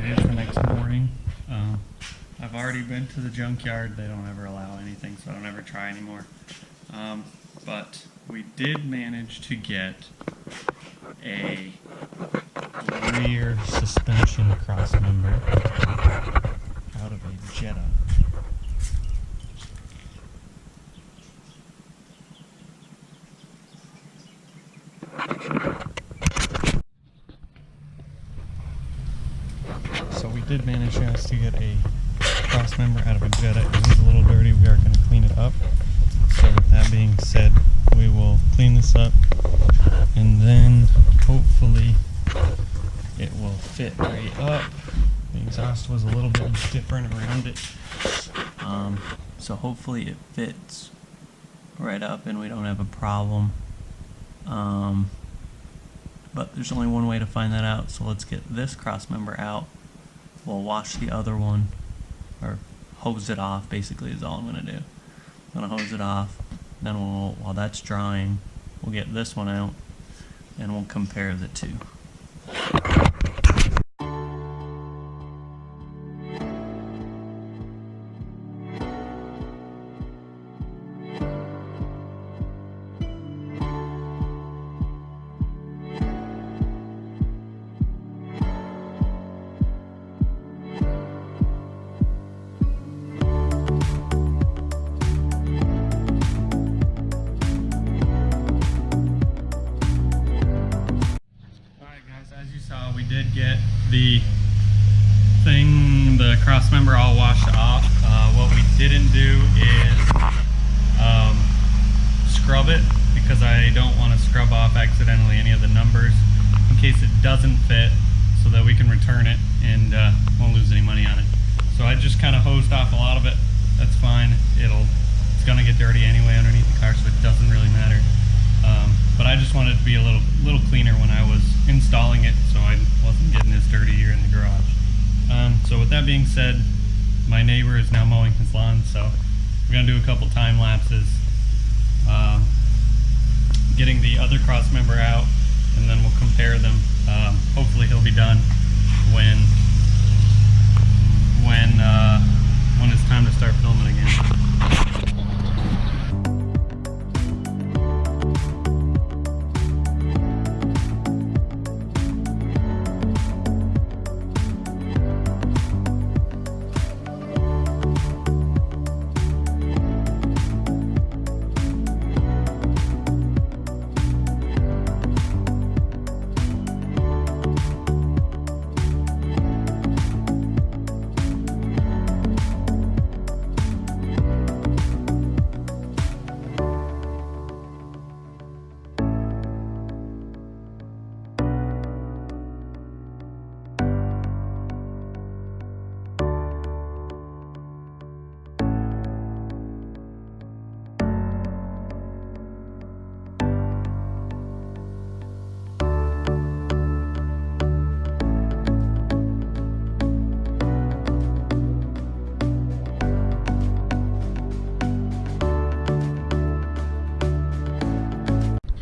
is the next morning. I've already been to the junkyard. They don't ever allow anything, so I don't ever try anymore. But we did manage to get a rear suspension cross member out of a Jetta. So we did manage to get a cross member out of a Jetta. It is a little dirty. We are going to clean it up. So with that being said, we will clean this up and then hopefully it will fit right up. The exhaust was a little bit different around it. So hopefully it fits right up and we don't have a problem. But there's only one way to find that out, so let's get this cross member out. We'll wash the other one, or hose it off basically is all I'm going to do. I'm going to hose it off, then while that's drying, we'll get this one out and we'll compare the two. We did get the cross member all washed off. What we didn't do is scrub it, because I don't want to scrub off accidentally any of the numbers in case it doesn't fit, so that we can return it and won't lose any money on it. So I just kind of hosed off a lot of it. That's fine. It's gonna get dirty anyway underneath the car, so it doesn't really matter. But I just wanted it to be a little cleaner when I was installing it, so I wasn't getting this dirty here in the garage. So with that being said, my neighbor is now mowing his lawn, so we're gonna do a couple time lapses, getting the other cross member out, and then we'll compare them. Hopefully he'll be done when it's time to start filming again.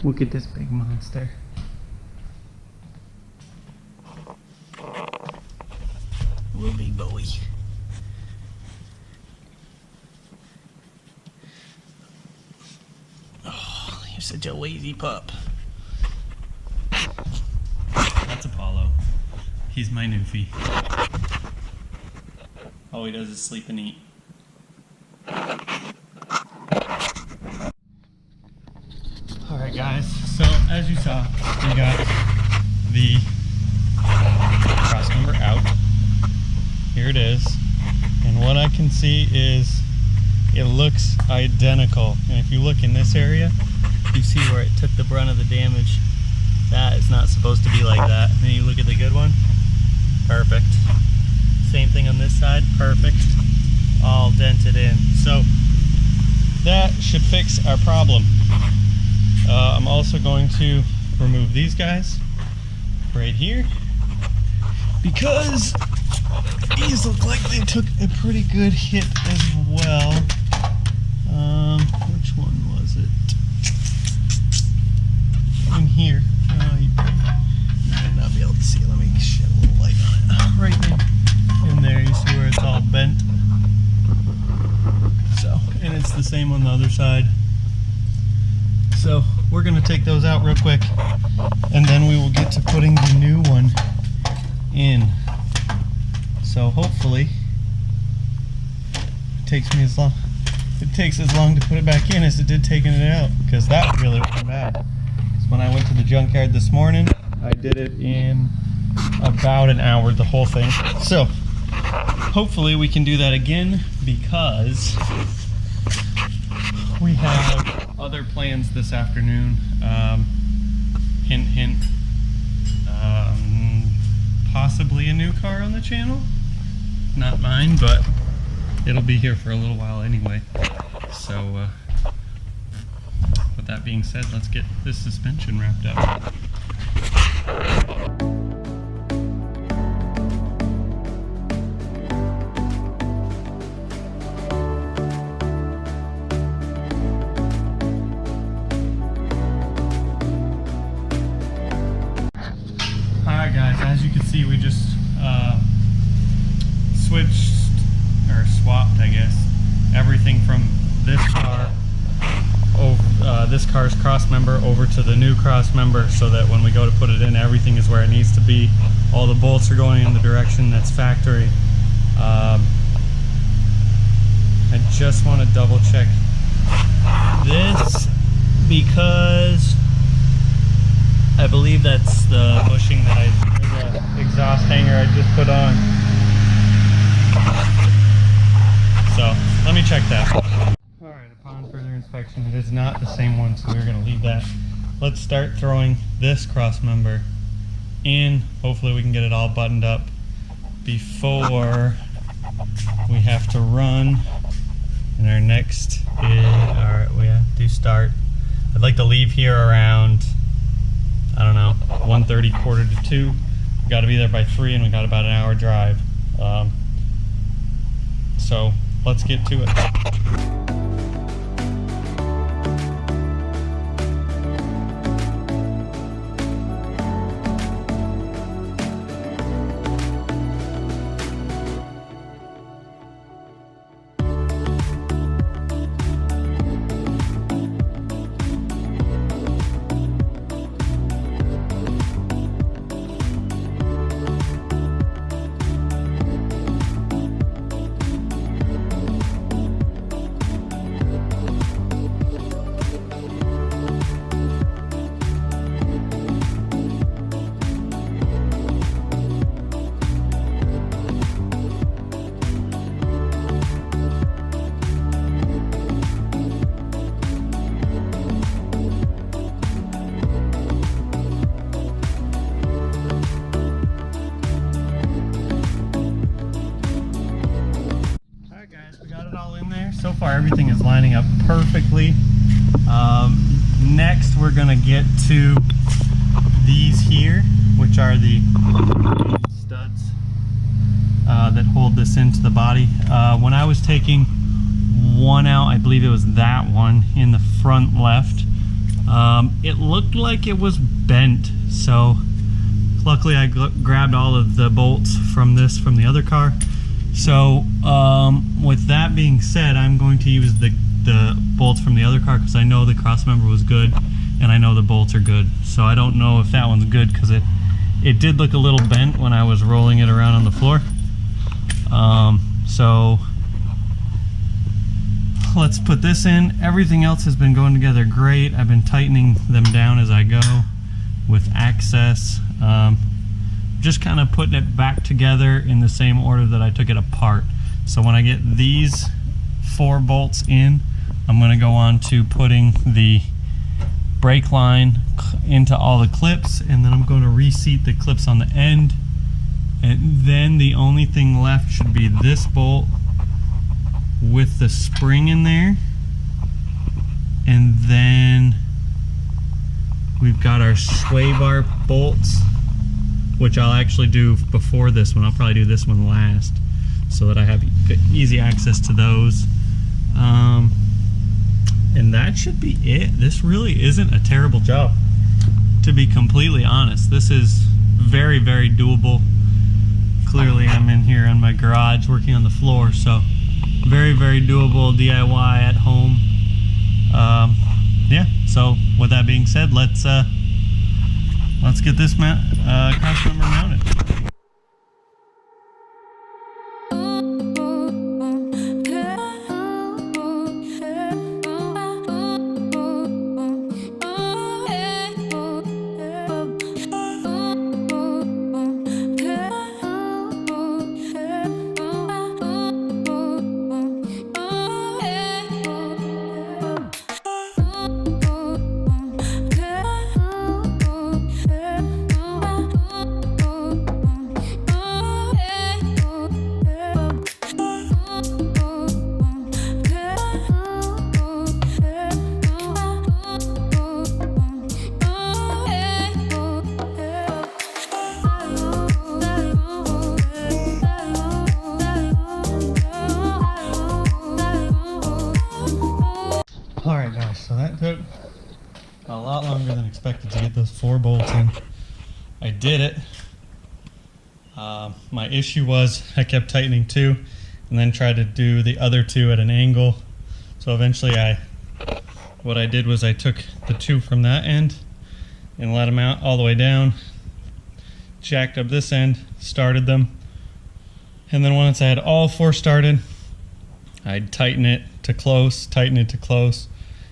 Look at this big monster. Little big boy. Oh, you're such a lazy pup. That's Apollo. He's my newfie. All he does is sleep and eat. Alright guys, so as you saw, we got the cross member out. Here it is. And what I can see is it looks identical. And if you look in this area, you see where it took the brunt of the damage. That is not supposed to be like that. And then you look at the good one, perfect. Same thing on this side, perfect. All dented in. So that should fix our problem. I'm also going to remove these guys right here, because these look like they took a pretty good hit as well. Which one was it? In here. You might not be able to see it. Let me shed a little light on it. Right there. the same on the other side. So we're gonna take those out real quick, and then we will get to putting the new one in. So hopefully it takes as long to put it back in as it did taking it out, because that really wasn't bad. So when I went to the junkyard this morning, I did it in about an hour, the whole thing. So hopefully we can do that again, because we have other plans this afternoon. Hint, hint. Possibly a new car on the channel. Not mine, but it'll be here for a little while anyway. So with that being said, let's get this suspension wrapped up. Alright guys, as you can see, we just switched, or swapped I guess, everything from this car over, this car's cross member over to the new cross member, so that when we go to put it in, everything is where it needs to be. All the bolts are going in the direction that's factory. I just want to double check this, because I believe that's the bushing that the exhaust hanger I just put on. So let me check that. Alright, upon further inspection, it is not the same one, so we're going to leave that. Let's start throwing this cross member in. Hopefully we can get it all buttoned up before we have to run. And our next is, we have to start. I'd like to leave here around, I don't know, 1:30, 1:45. We got to be there by 3, and we got about an hour drive. So let's get to it. So far everything is lining up perfectly. Next we're gonna get to these here, which are the studs that hold this into the body. When I was taking one out, I believe it was that one in the front left, it looked like it was bent, so luckily I grabbed all of the bolts from the other car. So with that being said, I'm going to use the bolts from the other car, because I know the cross member was good and I know the bolts are good. So I don't know if that one's good, because it did look a little bent when I was rolling it around on the floor. So let's put this in. Everything else has been going together great. I've been tightening them down as I go with access. Just kind of putting it back together in the same order that I took it apart. So when I get these 4 bolts in, I'm going to go on to putting the brake line into all the clips, and then I'm going to reseat the clips on the end, and then the only thing left should be this bolt with the spring in there, and then we've got our sway bar bolts, which I'll actually do before this one. I'll probably do this one last, so that I have easy access to those. And that should be it. This really isn't a terrible job, to be completely honest. This is very, very doable. Clearly I'm in here in my garage working on the floor, so very, very doable DIY at home. Yeah, so with that being said, let's get this cross member mounted. Alright guys, so that took a lot longer than expected to get those 4 bolts in. I did it. My issue was I kept tightening 2 and then tried to do the other 2 at an angle. So eventually what I did was I took the 2 from that end and let them out all the way down, jacked up this end, started them, and then once I had all 4 started, I'd tighten it to close, tighten it to close,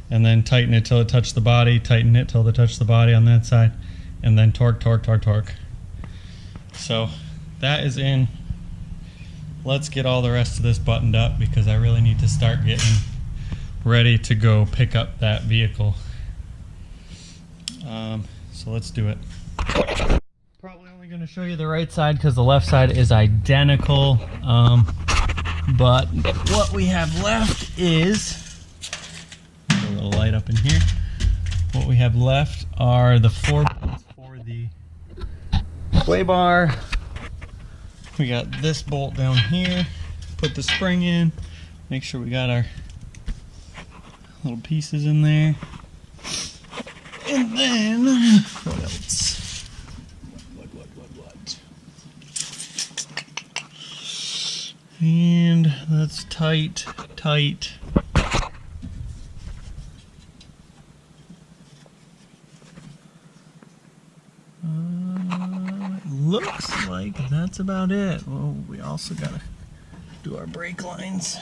and then tighten it till it touched the body, tighten it till it touched the body on that side, and then torque, torque, torque, torque. So that is in. Let's get all the rest of this buttoned up because I really need to start getting ready to go pick up that vehicle. So let's do it. Probably only going to show you the right side because the left side is identical. But what we have left is, put a little light up in here. What we have left are the 4 bolts for the sway bar. We got this bolt down here. Put the spring in. Make sure we got our little pieces in there. And then, what else? What? And that's tight. Looks like that's about it. Well, we also gotta do our brake lines.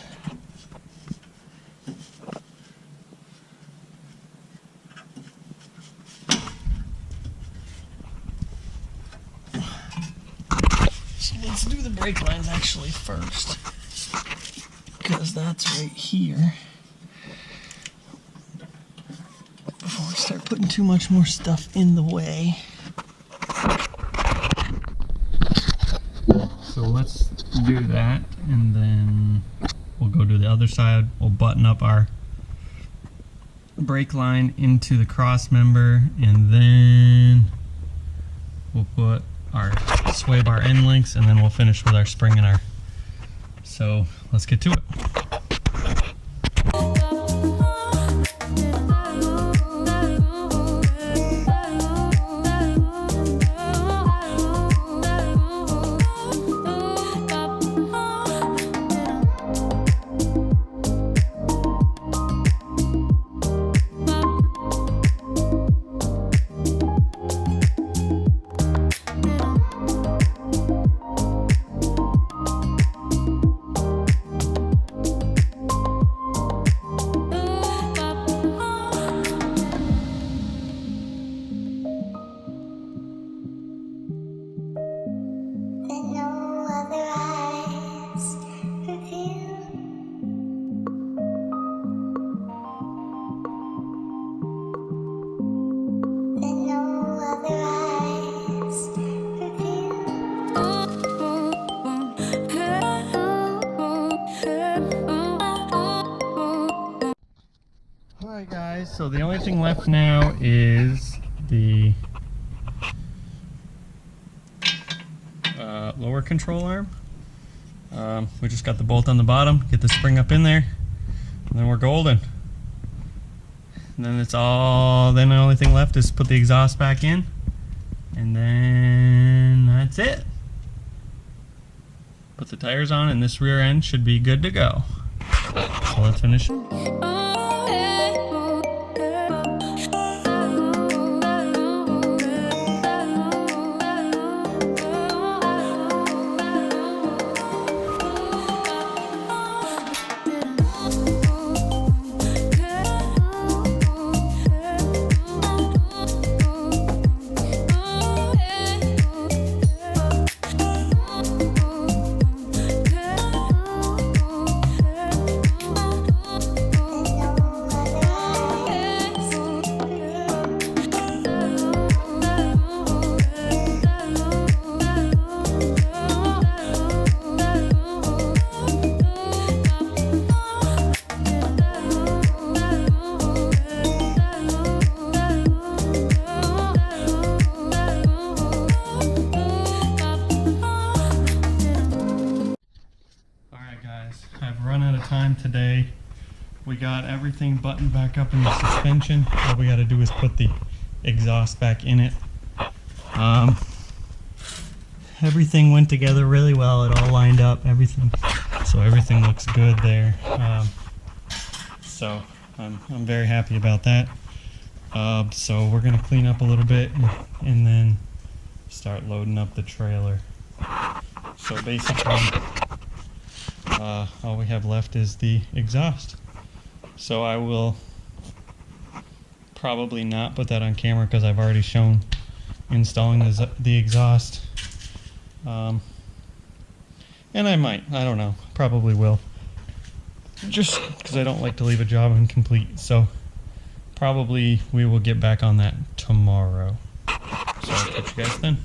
So let's do the brake lines actually first, because that's right here. Before we start putting too much more stuff in the way. So let's do that, and then we'll go to the other side. We'll button up our brake line into the cross member, and then we'll put our sway bar end links, and then we'll finish with our spring and our. So let's get to it. Alright guys, so the only thing left now is the lower control arm. We just got the bolt on the bottom, get the spring up in there, and then we're golden. And then it's all, then the only thing left is put the exhaust back in, and then that's it. Put the tires on and this rear end should be good to go. So let's finish. I've run out of time today. We got everything buttoned back up in the suspension. All we got to do is put the exhaust back in it. Everything went together really well. It all lined up, everything. So everything looks good there. So I'm very happy about that. So we're gonna clean up a little bit and then start loading up the trailer. So basically, all we have left is the exhaust. So I will probably not put that on camera because I've already shown installing the exhaust. And I might, I don't know, probably will. Just because I don't like to leave a job incomplete. So probably we will get back on that tomorrow. So I'll catch you guys then.